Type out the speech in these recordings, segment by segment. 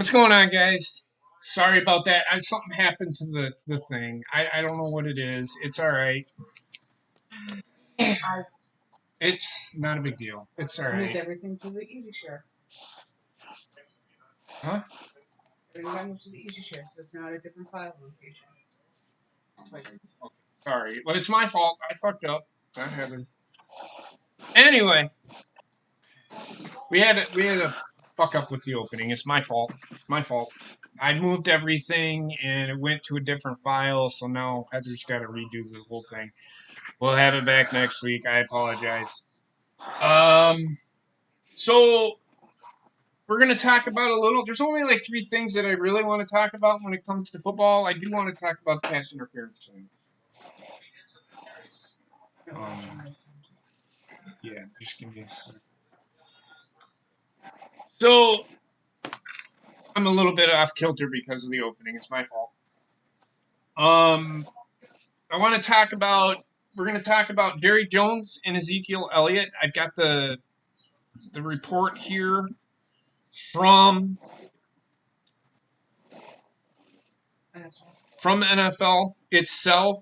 What's going on, guys? Sorry about that. Something happened to the thing. I don't know what it is. It's all right. It's not a big deal. It's all Moved right. everything to the easy share. Huh? Everything got moved to the easy share, so it's now at a different file location. Okay. Sorry. Well, it's my fault. I fucked up. Not Heather. Anyway, we had a fuck up with the opening. It's my fault. My fault. I moved everything and it went to a different file, so now Heather's got to redo the whole thing. We'll have it back next week. I apologize. Um. So we're going to talk about a little. There's only like three things that I really want to talk about when it comes to football. I do want to talk about the pass interference thing. Yeah, just give me a second. So I'm a little bit off kilter because of the opening. It's my fault. I want to talk about. We're going to talk about Jerry Jones and Ezekiel Elliott. I've got the report here from NFL itself.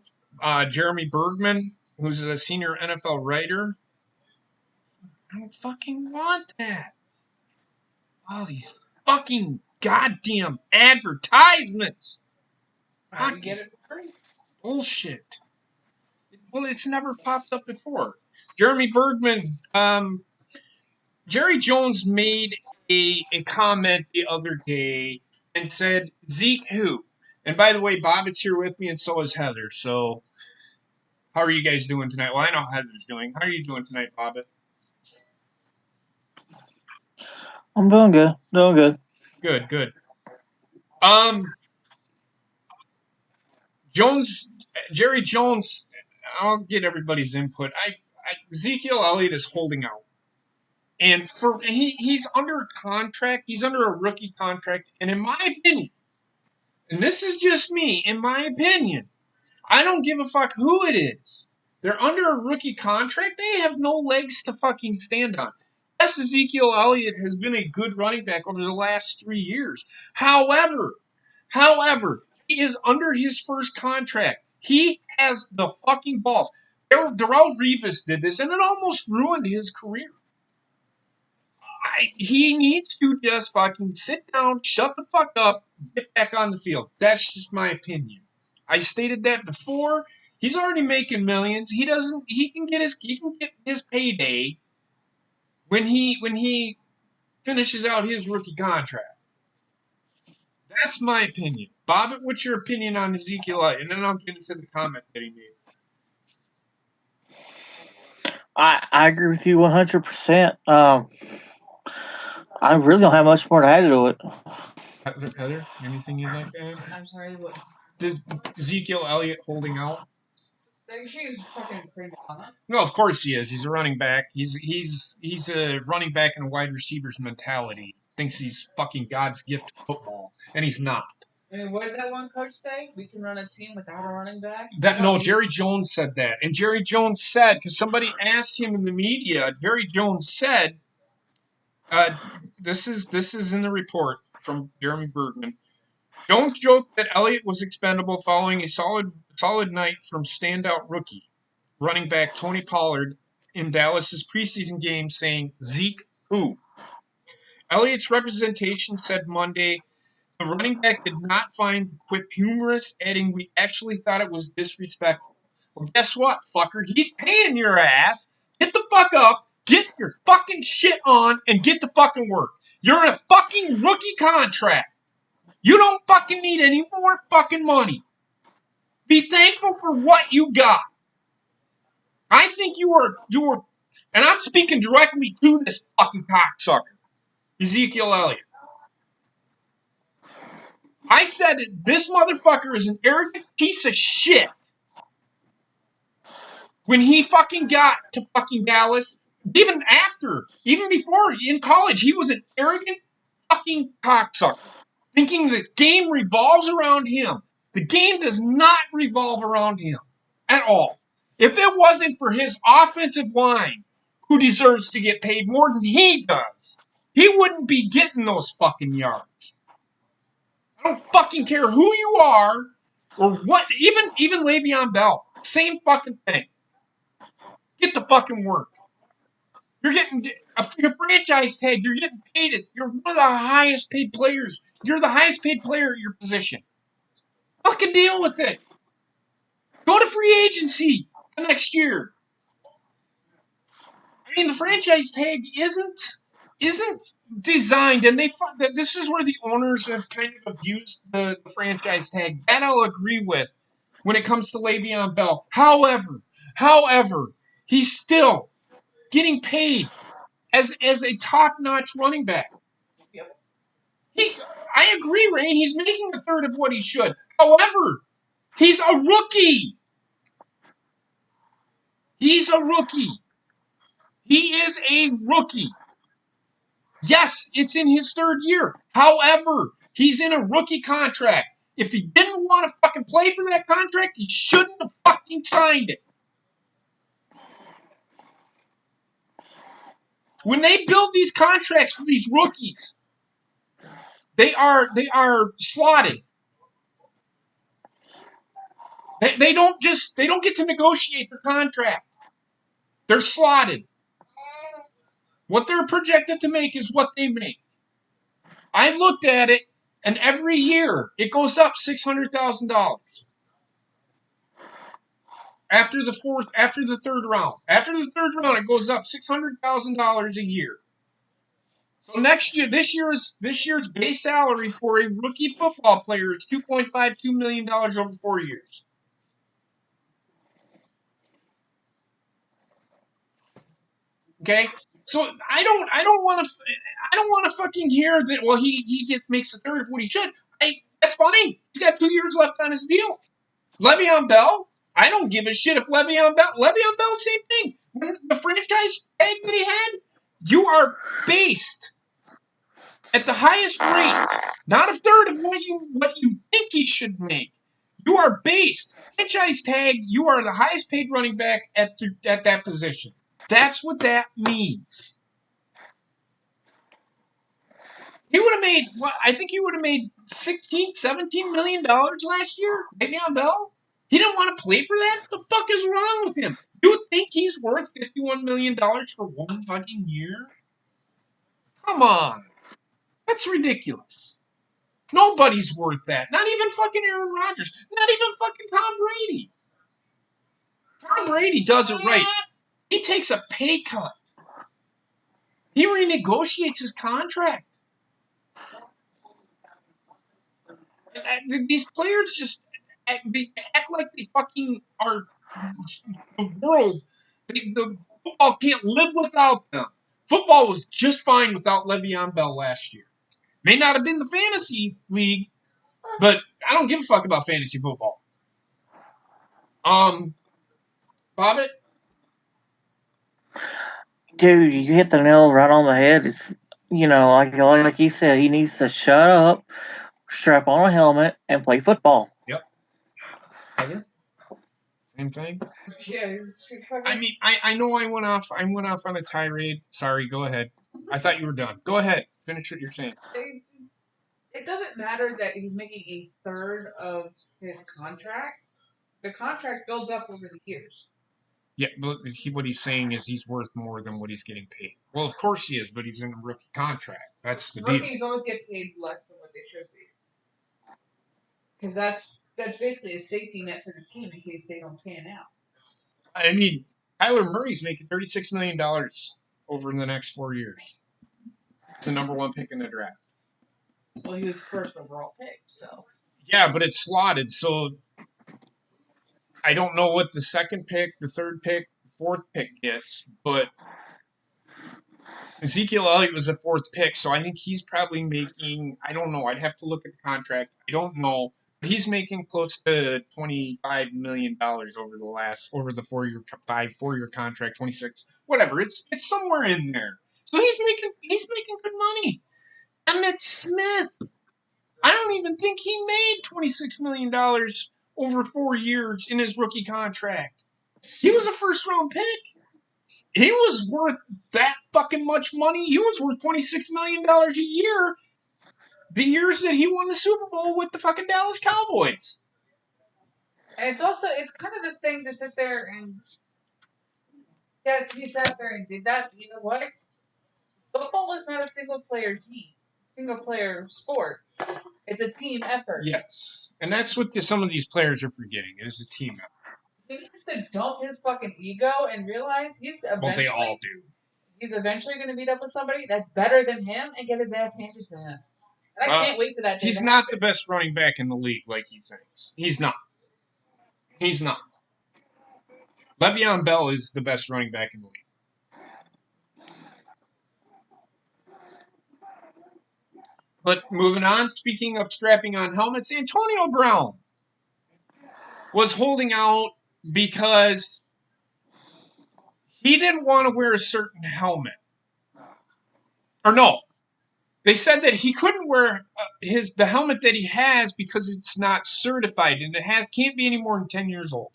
Jeremy Bergman, who's a senior NFL writer. I don't fucking want that. All these fucking goddamn advertisements. How you get it for free? Bullshit. Well, it's never popped up before. Jeremy Bergman, Jerry Jones made a comment the other day and said, Zeke who? And by the way, Bobbitt's here with me, and so is Heather. So, how are you guys doing tonight? Well, I know how Heather's doing. How are you doing tonight, Bobbitt? I'm doing good. Doing good. Good, good. Jerry Jones, I'll get everybody's input. Ezekiel Elliott is holding out. And he's under contract, he's under a rookie contract, and in my opinion, and this is just me, in my opinion, I don't give a fuck who it is. They're under a rookie contract, they have no legs to fucking stand on. Yes, Ezekiel Elliott has been a good running back over the last 3 years. However, he is under his first contract. He has the fucking balls. Darrelle Revis did this, and it almost ruined his career. He needs to just fucking sit down, shut the fuck up, get back on the field. That's just my opinion. I stated that before. He's already making millions. He can get his payday when he finishes out his rookie contract. That's my opinion. Bobbitt, what's your opinion on Ezekiel Elliott? And then I'll get into the comment that he made. I agree with you 100%. I really don't have much more to add to it. Heather, anything you'd like to add? I'm sorry, what? Did Ezekiel Elliott holding out? He's fucking crazy on that. No, of course he is. He's a running back. He's a running back in a wide receiver's mentality. Thinks he's fucking God's gift to football, and he's not. I mean, what did that one coach say? We can run a team without a running back? Jerry Jones said that. And Jerry Jones said, because somebody asked him in the media, Jerry Jones said, this is in the report from Jeremy Bergman. Jones joked that Elliott was expendable following a solid night from standout rookie running back Tony Pollard in Dallas's preseason game, saying, Zeke who? Elliott's representation said Monday the running back did not find the quip humorous, adding, we actually thought it was disrespectful. Well, guess what, fucker? He's paying your ass. Get the fuck up, get your fucking shit on, and get the fucking work. You're in a fucking rookie contract. You don't fucking need any more fucking money. Be thankful for what you got. I think you were, and I'm speaking directly to this fucking cocksucker, Ezekiel Elliott. I said this motherfucker is an arrogant piece of shit. When he fucking got to fucking Dallas, even before in college, he was an arrogant fucking cocksucker, thinking the game revolves around him. The game does not revolve around him at all. If it wasn't for his offensive line, who deserves to get paid more than he does, he wouldn't be getting those fucking yards. I don't fucking care who you are or what. Even Le'Veon Bell, same fucking thing. Get the fucking work. You're getting a franchise tag. You're getting paid it. You're one of the highest paid players. You're the highest paid player at your position. Fucking deal with it. Go to free agency next year. I mean, the franchise tag isn't designed, and this is where the owners have kind of abused the franchise tag. That I'll agree with when it comes to Le'Veon Bell. However, he's still getting paid as a top-notch running back. Yep. I agree, Ray. He's making a third of what he should. However, he's a rookie. He's a rookie. He is a rookie. Yes, it's in his third year. However, he's in a rookie contract. If he didn't want to fucking play for that contract, he shouldn't have fucking signed it. When they build these contracts for these rookies, they are slotted. They don't get to negotiate their contract. They're slotted. What they're projected to make is what they make. I looked at it, and every year it goes up $600,000. After the third round. After the third round, it goes up $600,000 a year. So this year's base salary for a rookie football player is $2.52 million over 4 years. Okay, so I don't want to fucking hear that. Well, he makes a third of what he should. That's fine. He's got 2 years left on his deal. Le'Veon Bell, I don't give a shit if Le'Veon Bell, same thing. When the franchise tag that he had, you are based at the highest rate, not a third of what you think he should make. You are based franchise tag. You are the highest paid running back at that position. That's what that means. He would have made what? I think he would have made $16-17 million last year. Le'Veon Bell. He didn't want to play for that? What the fuck is wrong with him? You think he's worth $51 million for 1 fucking year? Come on. That's ridiculous. Nobody's worth that. Not even fucking Aaron Rodgers. Not even fucking Tom Brady. Tom Brady does it right. He takes a pay cut. He renegotiates his contract. These players just they act like they fucking are the world. The football can't live without them. Football was just fine without Le'Veon Bell last year. May not have been the fantasy league, but I don't give a fuck about fantasy football. Bobbitt? Dude, you hit the nail right on the head. It's like you said, he needs to shut up, strap on a helmet, and play football. Yep. Same thing. Yeah. I mean, I know I went off on a tirade. Sorry, go ahead. I thought you were done. Go ahead. Finish what you're saying. It doesn't matter that he's making a third of his contract. The contract builds up over the years. Yeah, but what he's saying is he's worth more than what he's getting paid. Well, of course he is, but he's in a rookie contract. That's the deal. Rookies always get paid less than what they should be. Because that's basically a safety net for the team in case they don't pan out. I mean, Kyler Murray's making $36 million over in the next 4 years. It's the number 1 pick in the draft. Well, he was first overall pick, so. Yeah, but it's slotted, so I don't know what the second pick, the third pick, the fourth pick gets, but Ezekiel Elliott was the 4th pick, so I think he's probably making, I don't know, I'd have to look at the contract. I don't know. He's making close to $25 million over the 4-year contract, 26, whatever. It's somewhere in there. So he's making good money. Emmitt Smith, I don't even think he made $26 million over 4 years in his rookie contract. He was a first-round pick. He was worth that fucking much money. He was worth $26 million a year the years that he won the Super Bowl with the fucking Dallas Cowboys. And it's kind of a thing to sit there and yes, he sat there and did that. But you know what? Football is not a single player sport. It's a team effort. Yes, and that's what some of these players are forgetting. It is a team effort. He needs to dump his fucking ego and realize Well, they all do. He's eventually going to meet up with somebody that's better than him and get his ass handed to him. And I can't wait for that day. He's not the best running back in the league, like he thinks. He's not. He's not. Le'Veon Bell is the best running back in the league. But moving on, speaking of strapping on helmets, Antonio Brown was holding out because he didn't want to wear a certain helmet. Or no, they said that he couldn't wear the helmet that he has because it's not certified and it can't be any more than 10 years old.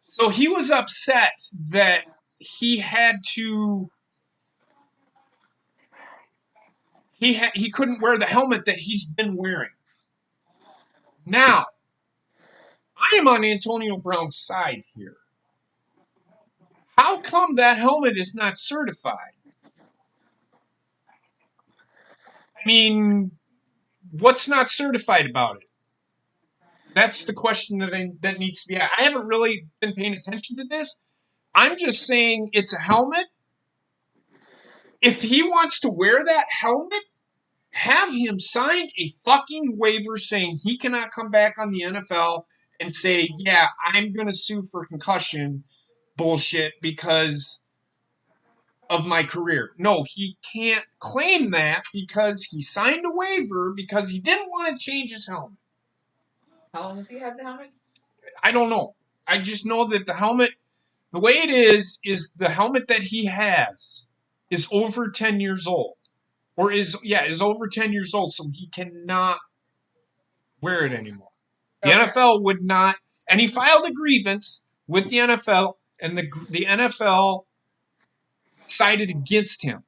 So he was upset that he had to. He couldn't wear the helmet that he's been wearing. Now, I am on Antonio Brown's side here. How come that helmet is not certified? I mean, what's not certified about it? That's the question that needs to be asked. I haven't really been paying attention to this. I'm just saying it's a helmet. If he wants to wear that helmet, have him sign a fucking waiver saying he cannot come back on the NFL and say, yeah, I'm going to sue for concussion bullshit because of my career. No, he can't claim that because he signed a waiver because he didn't want to change his helmet. How long does he have the helmet? I don't know. I just know that the helmet, the way it is the helmet that he has is over 10 years old. Or is over 10 years old, so he cannot wear it anymore. The NFL would not, and he filed a grievance with the NFL, and the NFL sided against him.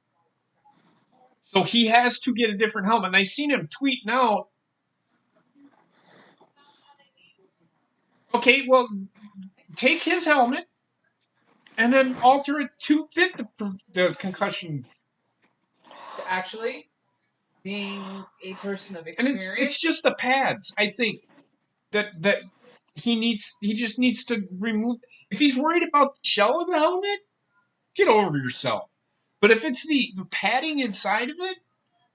So he has to get a different helmet. And I seen him tweeting out, okay, well, take his helmet and then alter it to fit the concussion. Actually, being a person of experience. And it's just the pads, I think, that he just needs to remove. If he's worried about the shell of the helmet, get over yourself. But if it's the padding inside of it,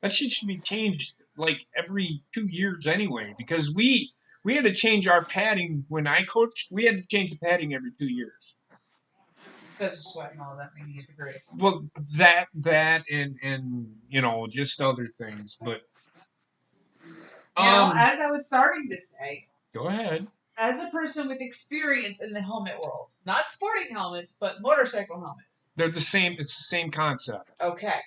that shit should be changed like every 2 years anyway. Because we had to change our padding when I coached. We had to change the padding every 2 years. Because of sweat and all that, maybe you agree. Well, that and just other things, but. Now, as I was starting to say, go ahead. As a person with experience in the helmet world, not sporting helmets, but motorcycle helmets. They're the same. It's the same concept. Okay.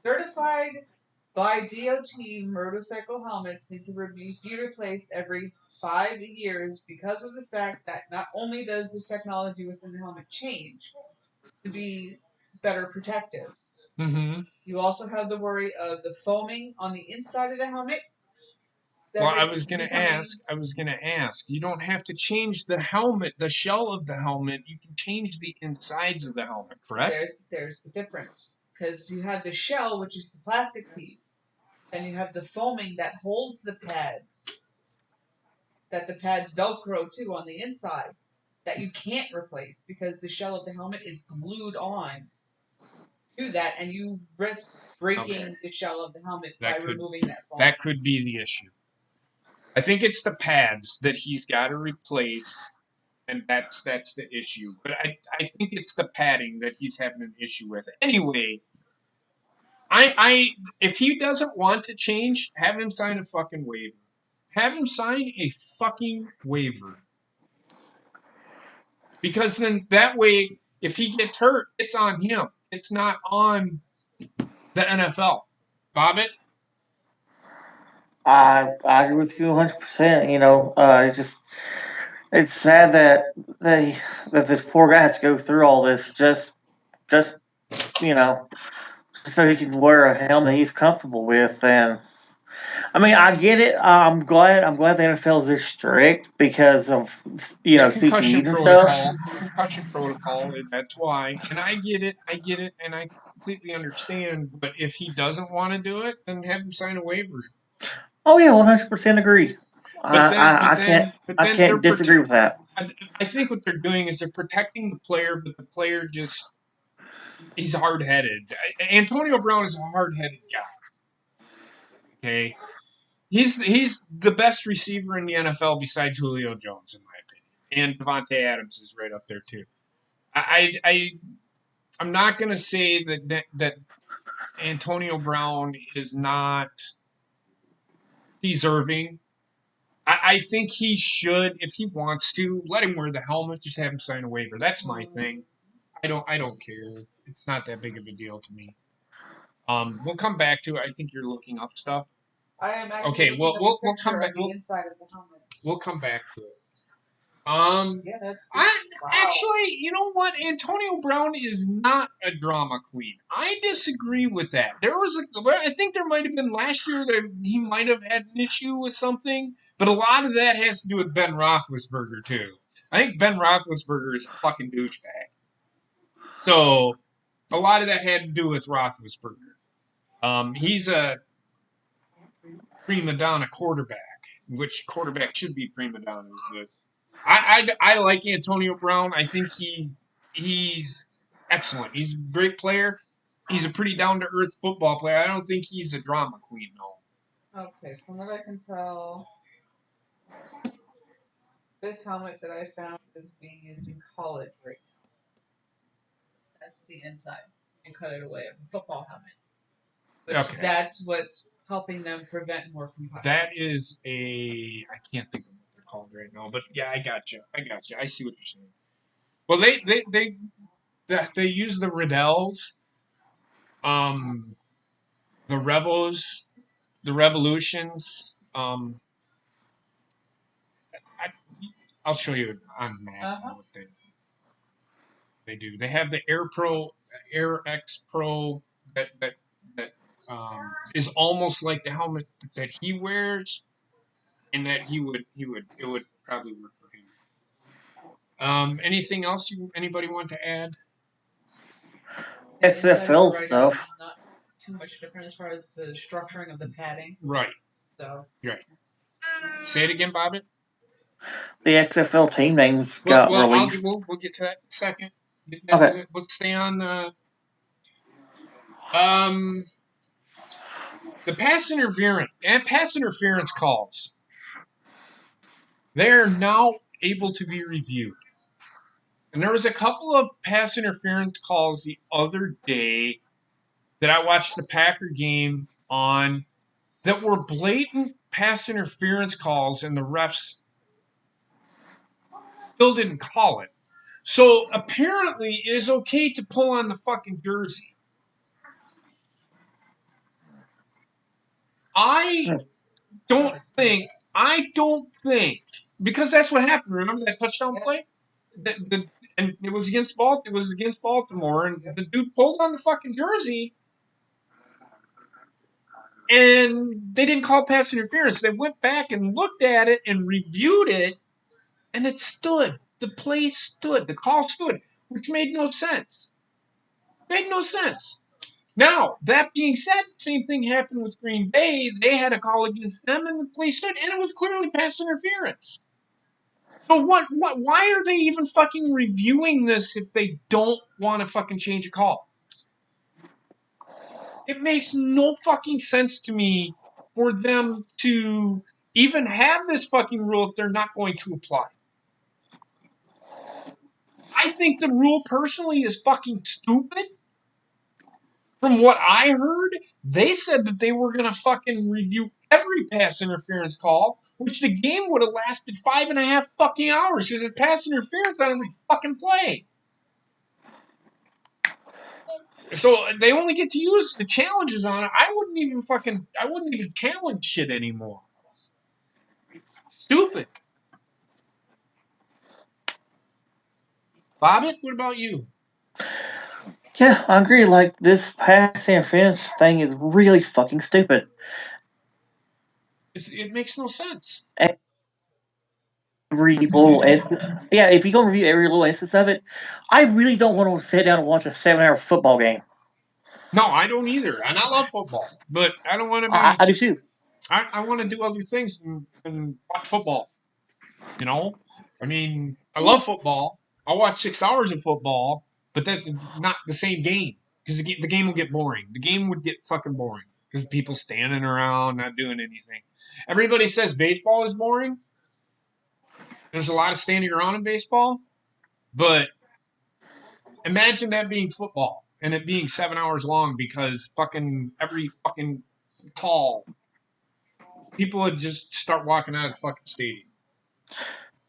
Certified by DOT motorcycle helmets need to be replaced every 5 years because of the fact that not only does the technology within the helmet change to be better protective, you also have the worry of the foaming on the inside of the helmet. Well, I was gonna ask. You don't have to change the helmet, the shell of the helmet. You can change the insides of the helmet, correct? There's the difference. Because you have the shell, which is the plastic piece. Then you have the foaming that holds the pads. That the pads Velcro to on the inside. That you can't replace because the shell of the helmet is glued on to that, and you risk breaking the shell of the helmet by removing that foam. That could be the issue. I think it's the pads that he's got to replace, and that's the issue. But I think it's the padding that he's having an issue with. Anyway, if he doesn't want to change, have him sign a fucking waiver. Have him sign a fucking waiver. Because then that way, if he gets hurt, it's on him. It's not on the NFL. Bobbitt? I agree with you 100%. It's sad that this poor guy has to go through all this just so he can wear a helmet he's comfortable with. And I mean, I get it. I'm glad the NFL is this strict because of The CTEs and stuff. concussion protocol. That's why, and I get it, and I completely understand. But if he doesn't want to do it, then have him sign a waiver. Oh yeah, 100% agree. But then, I I they're can't disagree with that. I think what they're doing is they're protecting the player, but the player just he's hard headed. Antonio Brown is a hard headed guy. Okay, he's the best receiver in the NFL besides Julio Jones, in my opinion, and Devontae Adams is right up there too. I'm not gonna say that Antonio Brown is not deserving. I think he should, if he wants to, let him wear the helmet. Just have him sign a waiver. That's my thing. I don't care. It's not that big of a deal to me. We'll come back to it. I think you're looking up stuff. I am actually Okay, looking well at we'll the we'll picture come back. of the inside of the helmet. We'll come back to it. Yeah, that's wow. Actually, you know what? Antonio Brown is not a drama queen. I disagree with that. I think there might have been last year that he might have had an issue with something, but a lot of that has to do with Ben Roethlisberger too. I think Ben Roethlisberger is a fucking douchebag. So a lot of that had to do with Roethlisberger. He's a prima donna quarterback, which quarterback should be prima donnas, but I like Antonio Brown. I think he's excellent. He's a great player. He's a pretty down to earth football player. I don't think he's a drama queen, though. Okay, from what I can tell, this helmet that I found is being used in college right now. That's the inside. You cut it away of a football helmet. But Okay. that's what's helping them prevent more concussions. That is I can't think of what they're called right now, but yeah, I got you. I see what you're saying. Well, they use the Riddells, the Rebels, the Revolutions. I, I'll show you on map what they do. They have the Air X Pro that is almost like the helmet that he wears, and that it would probably work for him. Anything else anybody want to add? XFL stuff. Not too much different as far as the structuring of the padding. Right. So. Right. Say it again, Bobbit. The XFL team names got released. We'll get to that in a second. Okay. Let's stay on the pass interference calls. They're now able to be reviewed. And there was a couple of pass interference calls the other day that I watched the Packer game on that were blatant pass interference calls, and the refs still didn't call it. So apparently it is okay to pull on the fucking jersey. I don't think, because that's what happened. Remember that touchdown play? And it was against Baltimore, and the dude pulled on the fucking jersey, and they didn't call pass interference. They went back and looked at it and reviewed it, and it stood. The play stood. The call stood, which made no sense. Now, that being said, the same thing happened with Green Bay. They had a call against them, and the play stood, and it was clearly pass interference. So why are they even fucking reviewing this if they don't want to fucking change a call? It makes no fucking sense to me for them to even have this fucking rule if they're not going to apply. I think the rule personally is fucking stupid. From what I heard, they said that they were going to fucking review every pass interference call, which the game would have lasted 5.5 fucking hours because it's pass interference on every fucking play. So they only get to use the challenges on it. I wouldn't even challenge shit anymore. Stupid. Bobbitt, what about you? Yeah, I agree. Like, this pass interference thing is really fucking stupid. It makes no sense. Every little instance. Yeah, if you're going to review every little instance of it, I really don't want to sit down and watch a 7-hour football game. No, I don't either, and I love football, but I don't want to I, be. I do too. I want to do other things and watch football. You know, I mean, I love football. I watch 6 hours of football, but that's not the same game because the game will get boring. The game would get fucking boring because people standing around not doing anything. Everybody says baseball is boring. There's a lot of standing around in baseball, but imagine that being football and it being 7 hours long because fucking every fucking call, people would just start walking out of the fucking stadium.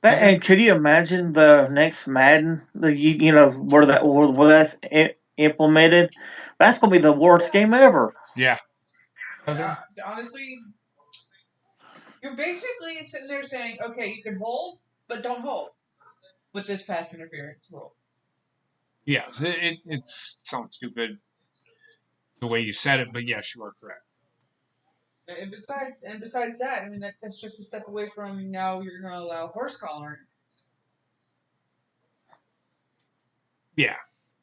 And could you imagine the next Madden, where that's implemented? That's going to be the worst game ever. Yeah. Honestly, you're basically sitting there saying, okay, you can hold, but don't hold with this pass interference rule. Yes, it sounds stupid the way you said it, but yes, you are correct. And besides that, I mean that's just a step away from now you're going to allow horse collaring. Yeah.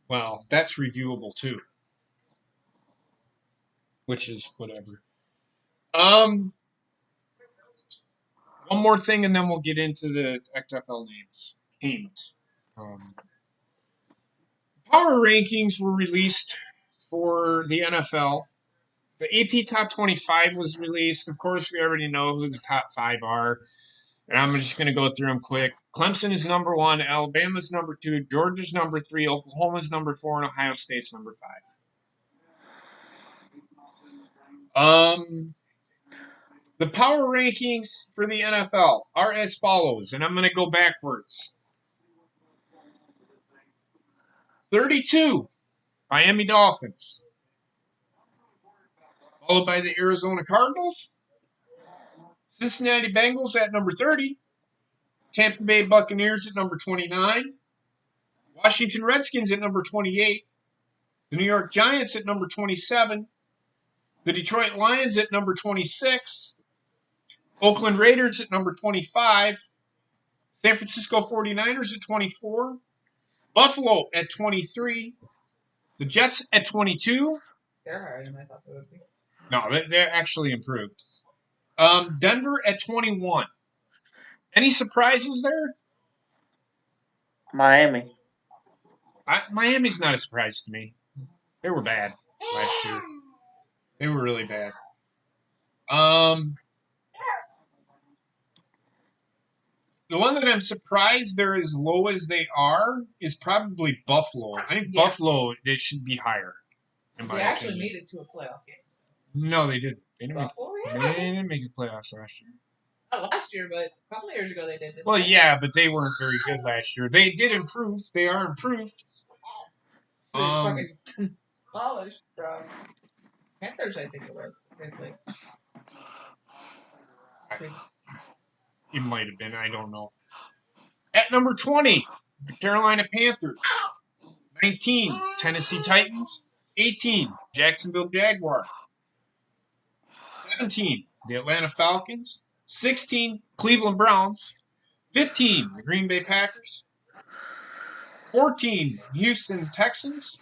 Well, that's reviewable too, which is whatever. Um, one more thing, and then we'll get into the XFL teams. Power rankings were released for the NFL. The AP Top 25 was released. Of course, we already know who the top five are. And I'm just going to go through them quick. Clemson is number one. Alabama's number two. Georgia's number three. Oklahoma's number four. And Ohio State's number five. The power rankings for the NFL are as follows. And I'm going to go backwards. 32, Miami Dolphins. Followed by the Arizona Cardinals. Cincinnati Bengals at number 30. Tampa Bay Buccaneers at number 29. Washington Redskins at number 28. The New York Giants at number 27. The Detroit Lions at number 26. Oakland Raiders at number 25. San Francisco 49ers at 24. Buffalo at 23. The Jets at 22. They're higher than I thought they would be. No, they're actually improved. Denver at 21. Any surprises there? Miami. Miami's not a surprise to me. They were bad last year. They were really bad. The one that I'm surprised they're as low as they are is probably Buffalo. I think Buffalo, they should be higher. They actually made it to a playoff game. No, they didn't. They didn't, Buffalo, they didn't make the playoffs last year. Not last year, but a couple of years ago they did. Well, yeah, but they weren't very good last year. They did improve. They are improved. Fucking polished. Panthers, I think, were they played. It might have been. I don't know. At number 20, the Carolina Panthers. 19, Tennessee Titans. 18, Jacksonville Jaguars. 17, the Atlanta Falcons. 16, Cleveland Browns. 15, the Green Bay Packers. 14, Houston Texans.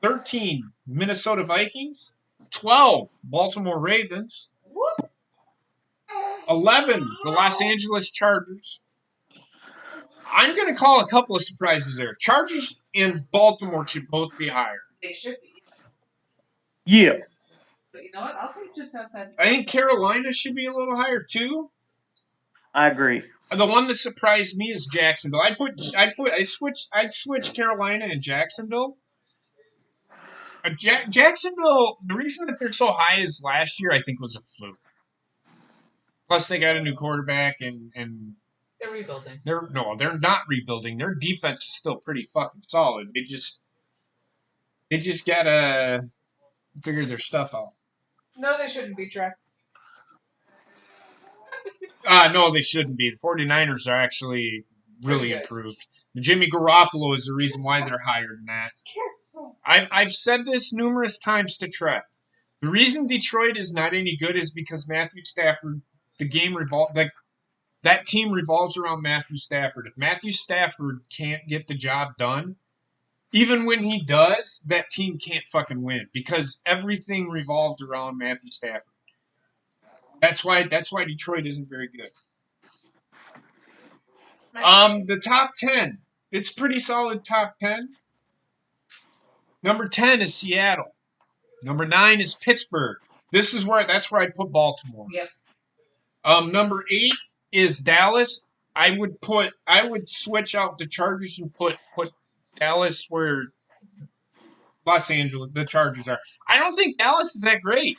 13, Minnesota Vikings. 12, Baltimore Ravens. 11, the Los Angeles Chargers. I'm going to call a couple of surprises there. Chargers and Baltimore should both be higher. They should be. Yeah. But you know what? I'll take just outside. I think Carolina should be a little higher too. I agree. The one that surprised me is Jacksonville. I'd switch Carolina and Jacksonville. Jacksonville, the reason that they're so high is last year I think was a fluke. Plus they got a new quarterback and they're rebuilding. They're not rebuilding. Their defense is still pretty fucking solid. They just gotta figure their stuff out. No, they shouldn't be tracked. No, they shouldn't be. The 49ers are actually really improved. Jimmy Garoppolo is the reason why they're higher than that. I've said this numerous times to Trev. The reason Detroit is not any good is because Matthew Stafford, that team revolves around Matthew Stafford. If Matthew Stafford can't get the job done, even when he does, that team can't fucking win because everything revolves around Matthew Stafford. That's why Detroit isn't very good. The top 10. It's pretty solid top 10. Number 10 is Seattle. Number 9 is Pittsburgh. That's where I put Baltimore. Yep. Number 8 is Dallas. I would switch out the Chargers and put Dallas where Los Angeles, the Chargers are. I don't think Dallas is that great.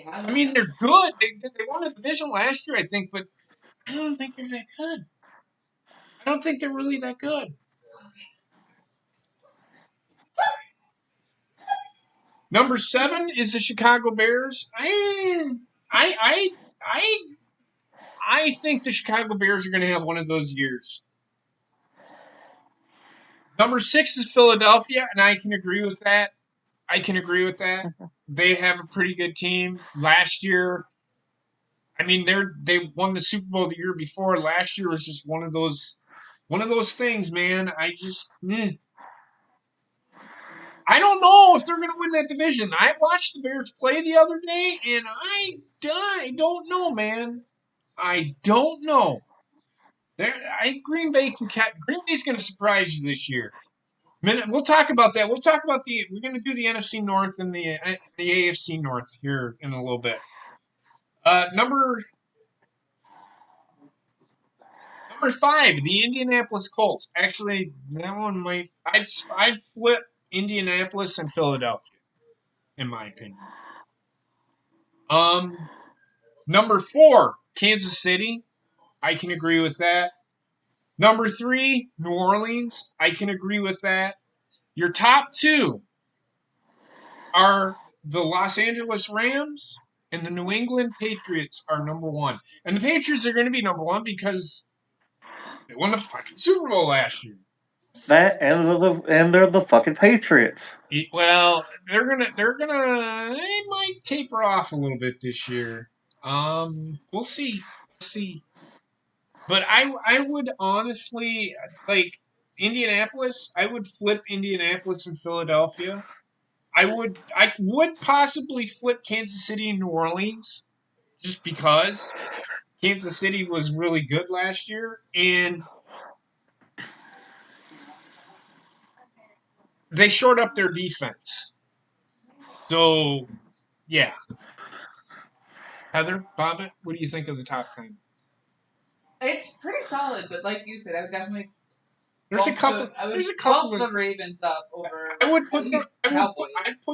I mean, they're good. They won a division last year, I think, but I don't think they're that good. I don't think they're really that good. Number 7 is the Chicago Bears. I think the Chicago Bears are going to have one of those years. Number 6 is Philadelphia, and I can agree with that. They have a pretty good team. Last year, I mean, they won the Super Bowl the year before. Last year was just one of those things, man. I don't know if they're going to win that division. I watched the Bears play the other day, and I don't know, man. I don't know. Green Bay's going to surprise you this year. We'll talk about that. We're going to do the NFC North and the AFC North here in a little bit. Number 5, the Indianapolis Colts. Actually, that one I'd flip Indianapolis and Philadelphia, in my opinion. Number 4, Kansas City. I can agree with that. Number 3, New Orleans. I can agree with that. Your top 2 are the Los Angeles Rams and the New England Patriots are number 1. And the Patriots are going to be number 1 because they won the fucking Super Bowl last year. They're the fucking Patriots. Well, they might taper off a little bit this year. We'll see. But I would honestly like Indianapolis. I would flip Indianapolis and Philadelphia. I would possibly flip Kansas City and New Orleans just because Kansas City was really good last year and they shored up their defense. So, yeah. Heather, Bobbitt, what do you think of the top 10? It's pretty solid, but like you said, I would definitely. There's a couple bump the Ravens up over. I'd put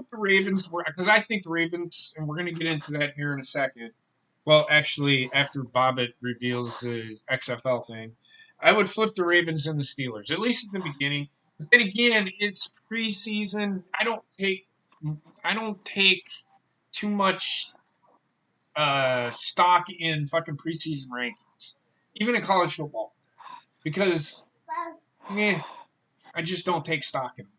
the Ravens because I think the Ravens, and we're going to get into that here in a second. Well, actually, after Bobbitt reveals the XFL thing, I would flip the Ravens and the Steelers, at least at the beginning. But then again, it's preseason. I don't take too much stock in fucking preseason rankings, even in college football, because I just don't take stock in them.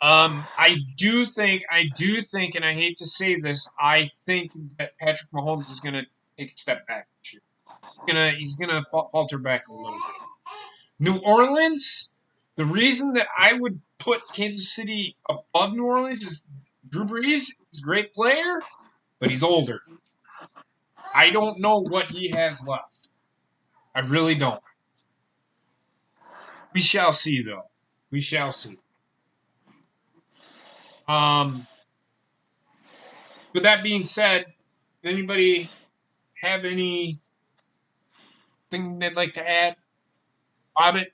I do think, and I hate to say this, I think that Patrick Mahomes is going to take a step back this year. He's gonna falter back a little bit. New Orleans, the reason that I would put Kansas City above New Orleans is Drew Brees is a great player, but he's older. I don't know what he has left. I really don't. We shall see, though. We shall see. With that being said, does anybody have anything they'd like to add? Bobbitt?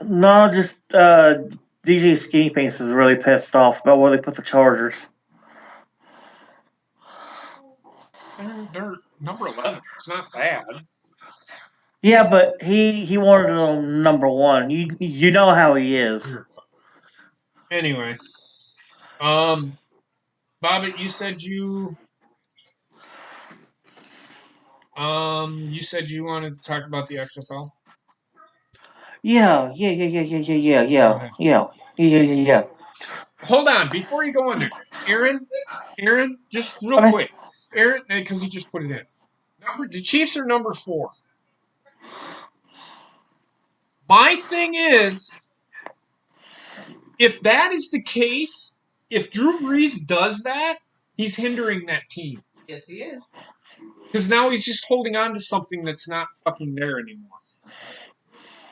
No, just DJ Skinny Pants is really pissed off about where they put the Chargers. They're number 11. It's not bad. Yeah, but he wanted them number 1. You know how he is. Anyway, Bobbitt, you said you wanted to talk about the XFL. Yeah, yeah, yeah, yeah, yeah, yeah, yeah, yeah, yeah, yeah, yeah, yeah. Hold on, before you go on there, Aaron, just real Okay. quick, Aaron, because he just put it in. The Chiefs are number 4. My thing is, if that is the case, if Drew Brees does that, he's hindering that team Yes, he is. because now he's just holding on to something that's not fucking there anymore.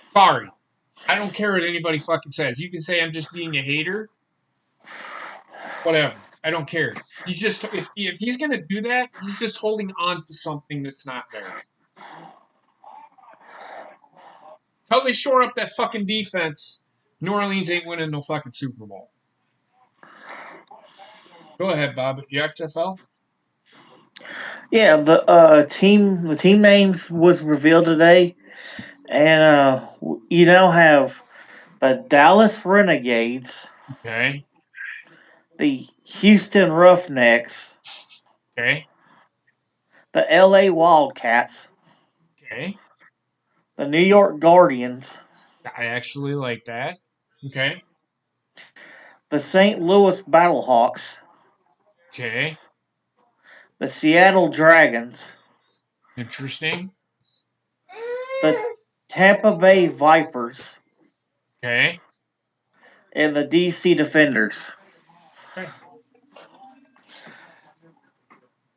Sorry, I don't care what anybody fucking says. You can say I'm just being a hater, whatever. I don't care. He's just if he's gonna do that, he's just holding on to something that's not there. Until they shore up that fucking defense, New Orleans ain't winning no fucking Super Bowl. Go ahead, Bob. You XFL? Yeah, the team names was revealed today, and you now have the Dallas Renegades, Okay. the Houston Roughnecks, Okay. the L.A. Wildcats, Okay. the New York Guardians, I actually like that. Okay. the St. Louis Battlehawks, Okay. the Seattle Dragons, Interesting. the Tampa Bay Vipers, Okay. and the DC Defenders. Okay.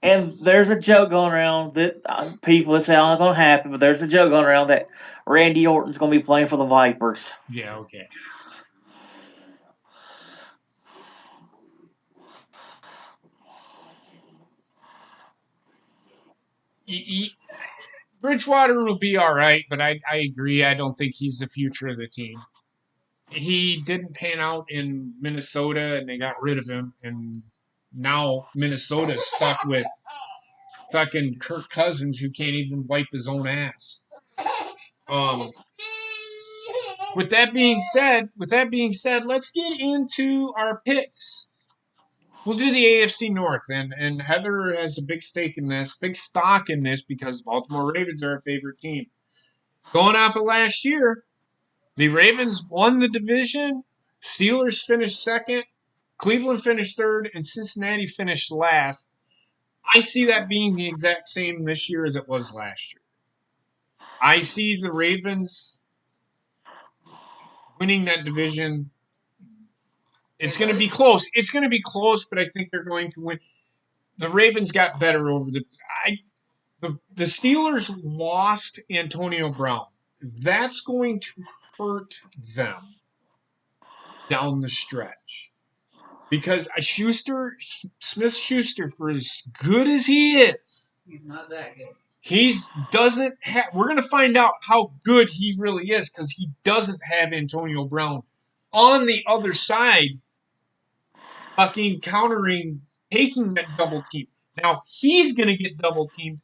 And there's a joke going around that people that say it's not going to happen, but there's a joke going around that Randy Orton's going to be playing for the Vipers. Yeah. Okay. Bridgewater will be all right, but I agree. I don't think he's the future of the team. He didn't pan out in Minnesota, and they got rid of him, and now Minnesota's stuck with fucking Kirk Cousins, who can't even wipe his own ass. Um, with that being said, let's get into our picks. We'll do the AFC North, and Heather has a big stock in this because Baltimore Ravens are our favorite team. Going off of last year, the Ravens won the division, Steelers finished second, Cleveland finished third, and Cincinnati finished last. I see that being the exact same this year as it was last year. I see the Ravens winning that division. It's going to be close. It's going to be close, but I think they're going to win. The Ravens got better over the Steelers lost Antonio Brown. That's going to hurt them down the stretch because Smith Schuster, for as good as he is, He's not that good. he's doesn't have. We're gonna find out how good he really is because he doesn't have Antonio Brown on the other side, fucking countering, taking that double team. Now he's gonna get double teamed.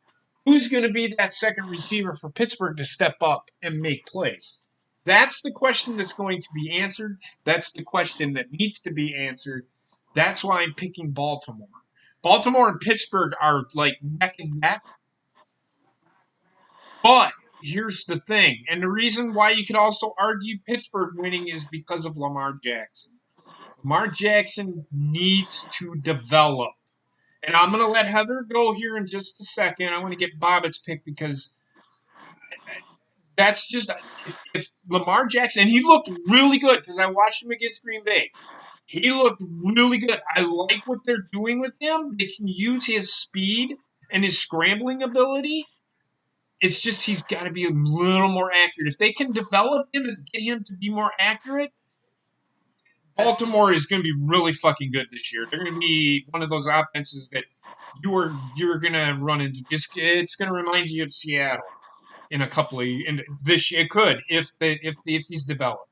Who's gonna be that second receiver for Pittsburgh to step up and make plays? That's the question that's going to be answered. That's the question that needs to be answered. That's why I'm picking Baltimore. Baltimore and Pittsburgh are like neck and neck. But here's the thing, and the reason why you could also argue Pittsburgh winning is because of Lamar Jackson. Lamar Jackson needs to develop. And I'm going to let Heather go here in just a second. I want to get Bobbitt's pick because that's just if Lamar Jackson, and he looked really good because I watched him against Green Bay. He looked really good. I like what they're doing with him. They can use his speed and his scrambling ability. It's just he's got to be a little more accurate. If they can develop him and get him to be more accurate, Baltimore is going to be really fucking good this year. They're going to be one of those offenses that you're going to run into. It's going to remind you of Seattle in a couple of in this year. It could if he's developed.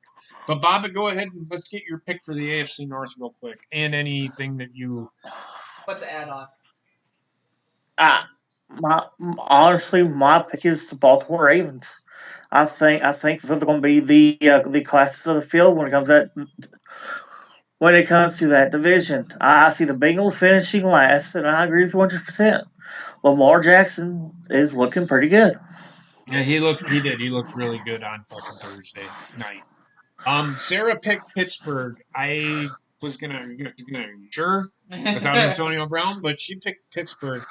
But Bob, go ahead and let's get your pick for the AFC North real quick, and anything that you. What's the add-on? Ah, honestly, my pick is the Baltimore Ravens. I think they're going to be the classes of the field when it comes to that division. I see the Bengals finishing last, and I agree with you 100%. Lamar Jackson is looking pretty good. Yeah, he looked really good on fucking Thursday night. Sarah picked Pittsburgh. I was gonna sure without Antonio Brown, but she picked Pittsburgh.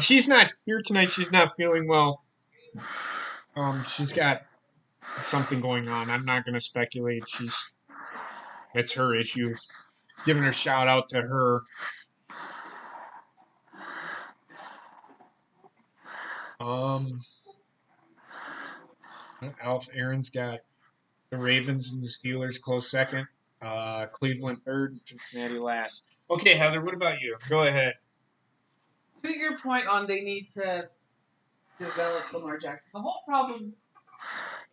She's not here tonight. She's not feeling well. She's got something going on. I'm not gonna speculate. It's her issues. Giving a shout out to her. Um, Alf Aaron's got the Ravens and the Steelers close second. Cleveland third, and Cincinnati last. Okay, Heather, what about you? Go ahead. To your point on they need to develop Lamar Jackson, the whole problem,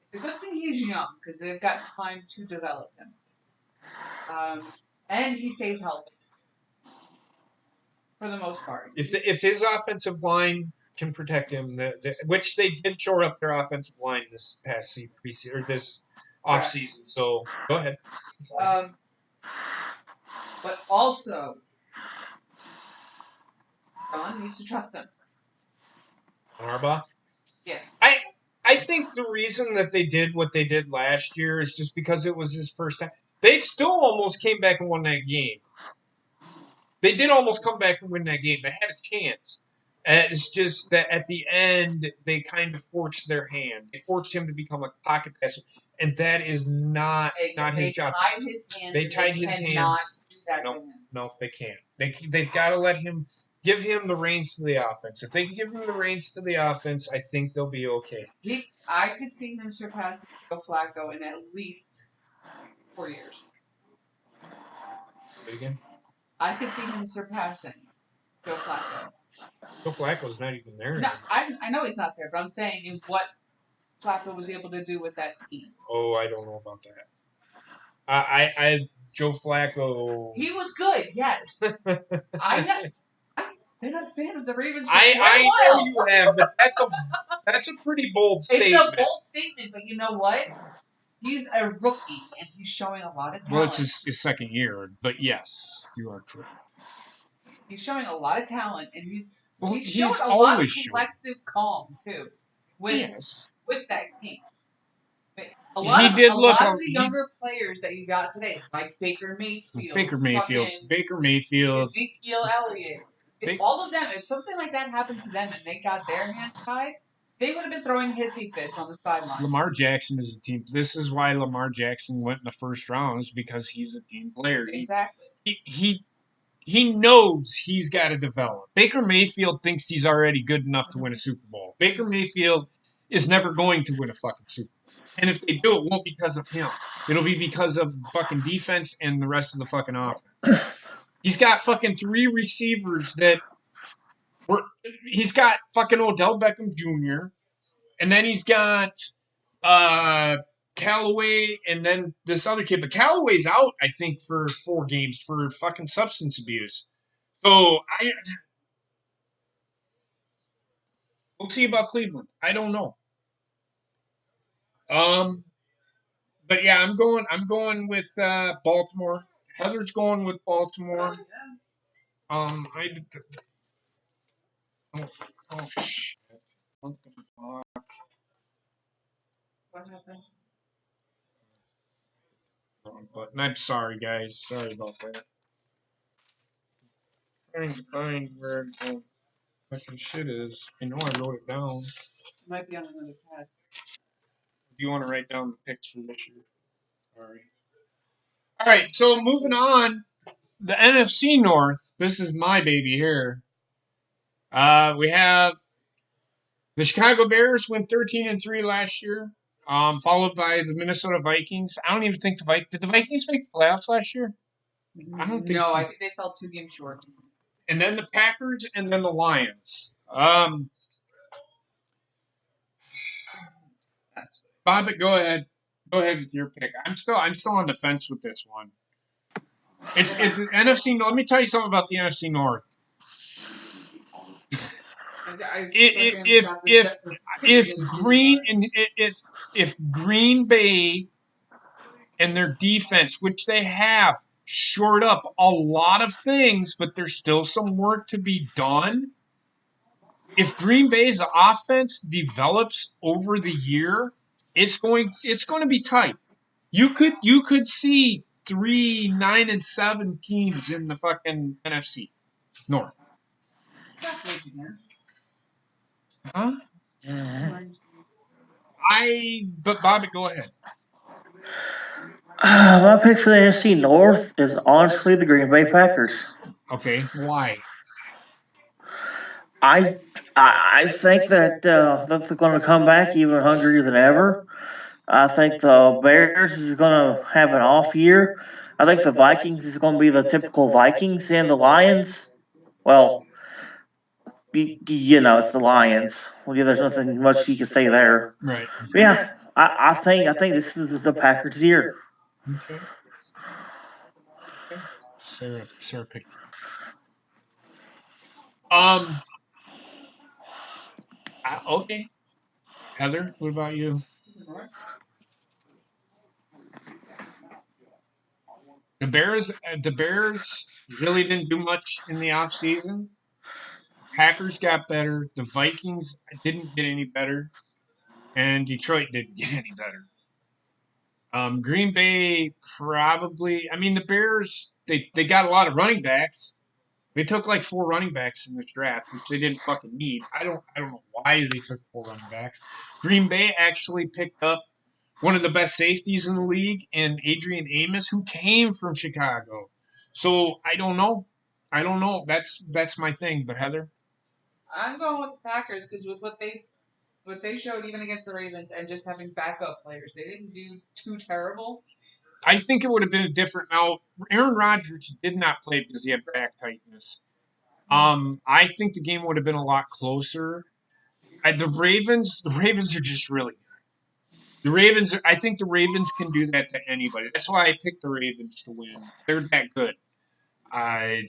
it's a good thing he's young because they've got time to develop him. And he stays healthy for the most part. If his offensive line can protect him, which they did shore up their offensive line this past preseason or this offseason. So go ahead. But also, John needs to trust him. Harbaugh? Yes. I think the reason that they did what they did last year is just because it was his first time. They still almost came back and won that game. They did almost come back and win that game. They had a chance. It's just that at the end, they kind of forced their hand. They forced him to become a pocket passer, and that is not his job. They tied his hands. No, they can't. They've got to let him give him the reins to the offense. If they can give him the reins to the offense, I think they'll be okay. I could see him surpassing Joe Flacco in at least 4 years. Say it again? I could see him surpassing Joe Flacco. Joe Flacco's not even there. No, I know he's not there, but I'm saying what Flacco was able to do with that team. Oh, I don't know about that. Joe Flacco. He was good, yes. I've been a fan of the Ravens for I know you have, but that's a pretty bold statement. It's a bold statement, but you know what? He's a rookie, and he's showing a lot of talent. Well, it's his second year, but yes, you are correct. He's showing a lot of talent, and he's he's showing a lot of collective calm, too, with that team. A lot of the younger players that you got today, like Baker Mayfield, Ezekiel Elliott, all of them, if something like that happened to them and they got their hands tied, they would have been throwing hissy fits on the sideline. Lamar Jackson is a team. This is why Lamar Jackson went in the first round, is because he's a team player. Exactly. He knows he's got to develop. Baker Mayfield thinks he's already good enough to win a Super Bowl. Baker Mayfield is never going to win a fucking Super Bowl. And if they do, it won't be because of him. It'll be because of fucking defense and the rest of the fucking offense. He's got fucking 3 receivers that he's got fucking Odell Beckham Jr., and then he's got Callaway, and then this other kid. But Callaway's out, I think, for 4 games for fucking substance abuse. So we'll see about Cleveland. I don't know. But yeah, I'm going with Baltimore. Heather's going with Baltimore. Oh shit. What the fuck? What happened? Wrong button. I'm sorry, guys. Sorry about that. Trying to find where the fucking shit is. I know I wrote it down. It might be on another pad. Do you want to write down the picks for this year? Sorry. All right, so moving on. The NFC North. This is my baby here. We have the Chicago Bears went 13-3 last year, followed by the Minnesota Vikings. I don't even think did the Vikings make the playoffs last year? I don't think. No, I think they fell 2 games short. And then the Packers, and then the Lions. Bob, go ahead. Go ahead with your pick. I'm still on the fence with this one. It's NFC. Let me tell you something about the NFC North. If Green Bay and their defense, which they have shored up a lot of things, but there's still some work to be done. if Green Bay's offense develops over the year, it's going to be tight. You could see 3 9-7 teams in the fucking NFC North. Huh? But Bobby, go ahead. My pick for the NFC North is honestly the Green Bay Packers. Okay, why? I I think that they're going to come back even hungrier than ever. I think the Bears is going to have an off year. I think the Vikings is going to be the typical Vikings, and the Lions. Well, it's the Lions. Well, yeah, there's nothing much you can say there. Right. But yeah, I think this is the Packers' year. Okay. Sarah picked. Okay. Heather, what about you? The Bears really didn't do much in the offseason. Packers got better. The Vikings didn't get any better, and Detroit didn't get any better. Green Bay probably. I mean, the Bears they got a lot of running backs. They took like 4 running backs in this draft, which they didn't fucking need. I don't know why they took 4 running backs. Green Bay actually picked up one of the best safeties in the league in Adrian Amos, who came from Chicago. So I don't know. I don't know. That's my thing. But Heather, I'm going with the Packers because with what they showed even against the Ravens and just having backup players, they didn't do too terrible. I think it would have been a different. Now, Aaron Rodgers did not play because he had back tightness. I think the game would have been a lot closer. The Ravens are just really good. I think the Ravens can do that to anybody. That's why I picked the Ravens to win. They're that good. I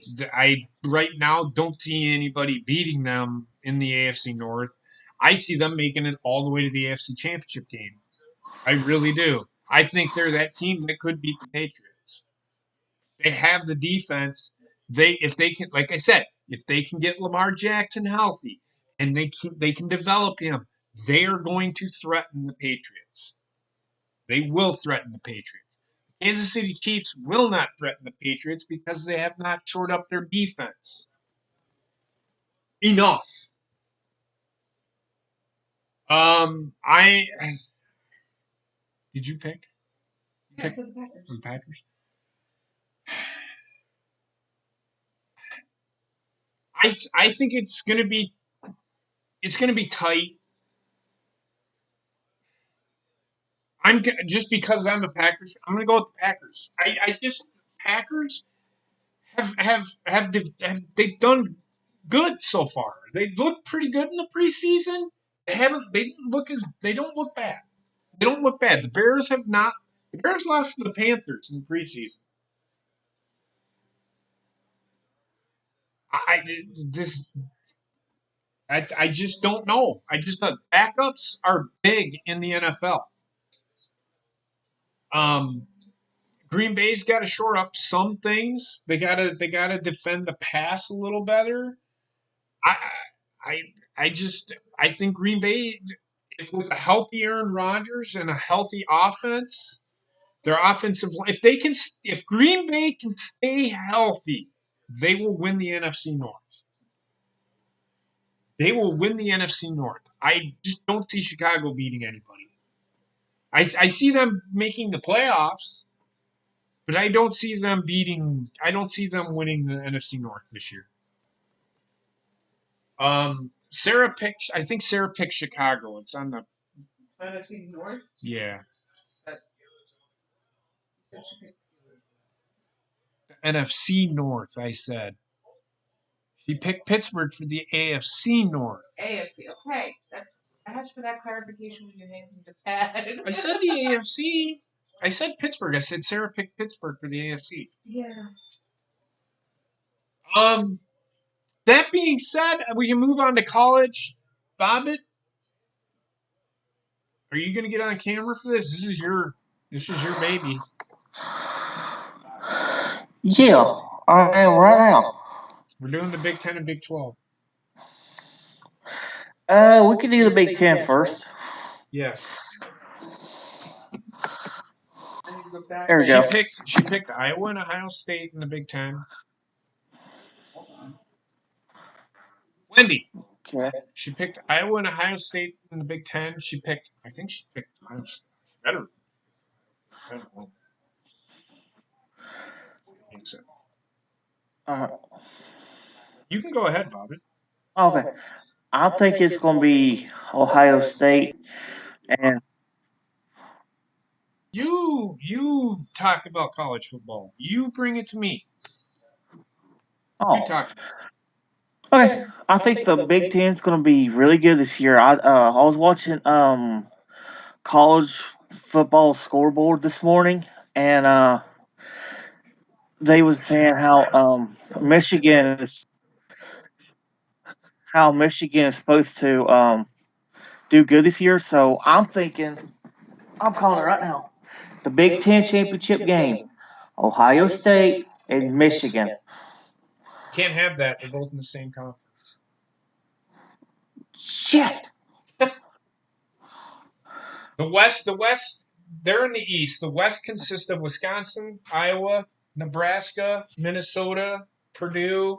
right now don't see anybody beating them in the AFC North. I see them making it all the way to the AFC Championship game. I really do. I think they're that team that could beat the Patriots. They have the defense. If they can, like I said, if they can get Lamar Jackson healthy and they can develop him, they are going to threaten the Patriots. They will threaten the Patriots. Kansas City Chiefs will not threaten the Patriots because they have not shored up their defense enough. I did you pick? Yeah, so the Packers. The Packers. I think it's gonna be tight. Just because I'm a Packers. I'm gonna go with the Packers. I just Packers they've done good so far. They've looked pretty good in the preseason. They don't look bad. They don't look bad. The Bears have not. The Bears lost to the Panthers in the preseason. I this I just don't know. I just thought backups are big in the NFL. Um, Green Bay's got to shore up some things. They gotta defend the pass a little better. I I I think Green Bay, if with a healthy Aaron Rodgers and a healthy offense, their offensive line, if Green Bay can stay healthy, they will win the NFC North. They will win the NFC North. I just don't see Chicago beating anybody. I see them making the playoffs, but I don't see them beating. I don't see them winning the NFC North this year. Sarah picked. I think Sarah picked Chicago. It's on the NFC North. yeah But the NFC North. I said she picked Pittsburgh for the AFC North. AFC. Okay. I asked for that clarification when you handed me the pad. I said the AFC. I said Pittsburgh. I said Sarah picked Pittsburgh for the AFC. Yeah. That being said, we can move on to college. Bobbit, are you going to get on camera for this? This is your baby. Yeah, I am right now. We're doing the Big Ten and Big 12. We could do the Big Ten first. Yes. I need to go back. There we She go. picked Iowa and Ohio State in the Big Ten. Hold on. Wendy. Okay. She picked Iowa and Ohio State in the Big Ten. I think she picked Ohio State. Better. I don't know. Uh, You can go ahead, Bobby. okay. I think it's going to be Ohio State and You talk about college football. You bring it to me. You oh. talk. Okay. I think the Big Ten's going to be really good this year. I was watching college football scoreboard this morning, and they was saying how Michigan is supposed to do good this year. So I'm calling it right now. The Big Ten championship game, Ohio State and Michigan. Can't have that. They're both in the same conference. Shit. The West, they're in the East. The West consists of Wisconsin, Iowa, Nebraska, Minnesota, Purdue,